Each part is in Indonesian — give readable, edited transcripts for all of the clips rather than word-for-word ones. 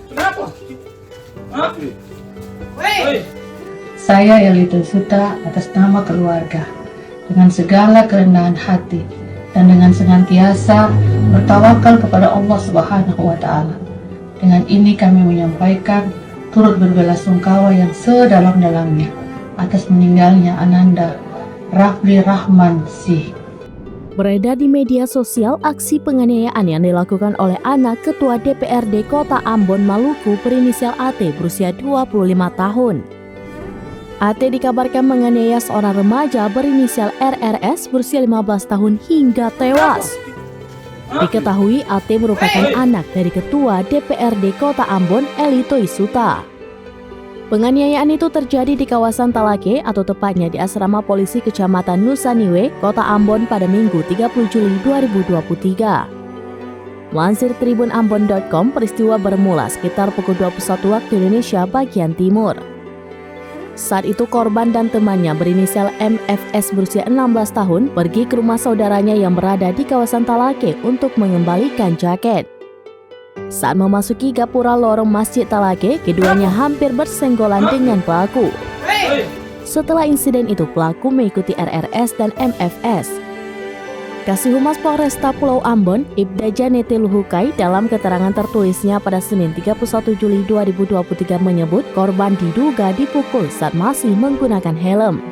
Kenapa? Hah? Woi. Saya Elito Suta atas nama keluarga, dengan segala kerendahan hati dan dengan senantiasa bertawakal kepada Allah Subhanahu wa Ta'ala. Dengan ini kami menyampaikan turut berbelasungkawa yang sedalam-dalamnya atas meninggalnya Ananda Rafli Rahman Sih. Beredar di media sosial aksi penganiayaan yang dilakukan oleh anak Ketua DPRD Kota Ambon, Maluku berinisial AT berusia 25 tahun. AT dikabarkan menganiaya seorang remaja berinisial RRS berusia 15 tahun hingga tewas. Diketahui AT merupakan anak dari Ketua DPRD Kota Ambon, Elito Isuta. Penganiayaan itu terjadi di kawasan Talake atau tepatnya di asrama polisi Kecamatan Nusaniwe, Kota Ambon pada Minggu 30 Juli 2023. Melansir tribunambon.com, peristiwa bermula sekitar pukul 21 waktu Indonesia bagian timur. Saat itu korban dan temannya berinisial MFS berusia 16 tahun pergi ke rumah saudaranya yang berada di kawasan Talake untuk mengembalikan jaket. Saat memasuki gapura lorong Masjid Talake, keduanya hampir bersenggolan dengan pelaku. Setelah insiden itu, pelaku mengikuti RRS dan MFS. Kasih Humas Polresta Pulau Ambon, Ibda Janete Luhukai, dalam keterangan tertulisnya pada Senin 31 Juli 2023 menyebut korban diduga dipukul saat masih menggunakan helm.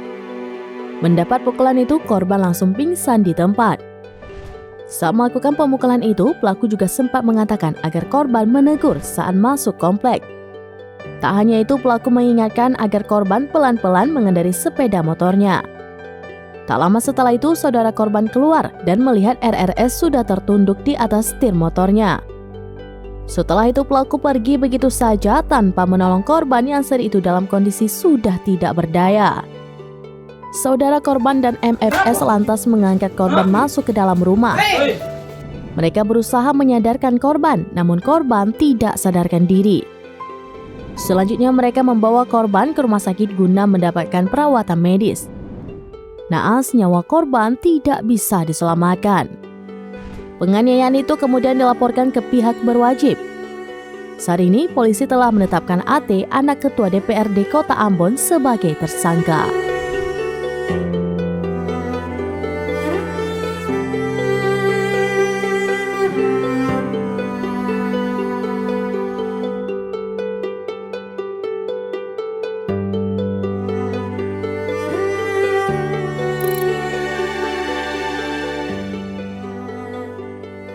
Mendapat pukulan itu, korban langsung pingsan di tempat. Saat melakukan pemukulan itu, pelaku juga sempat mengatakan agar korban menegur saat masuk komplek. Tak hanya itu, pelaku mengingatkan agar korban pelan-pelan mengendarai sepeda motornya. Tak lama setelah itu, saudara korban keluar dan melihat RRS sudah tertunduk di atas setir motornya. Setelah itu, pelaku pergi begitu saja tanpa menolong korban yang saat itu dalam kondisi sudah tidak berdaya. Saudara korban dan MFS lantas mengangkat korban masuk ke dalam rumah. Mereka berusaha menyadarkan korban, namun korban tidak sadarkan diri. Selanjutnya mereka membawa korban ke rumah sakit guna mendapatkan perawatan medis. Naas nyawa korban tidak bisa diselamatkan. Penganiayaan itu kemudian dilaporkan ke pihak berwajib. Saat ini polisi telah menetapkan AT, anak Ketua DPRD Kota Ambon, sebagai tersangka.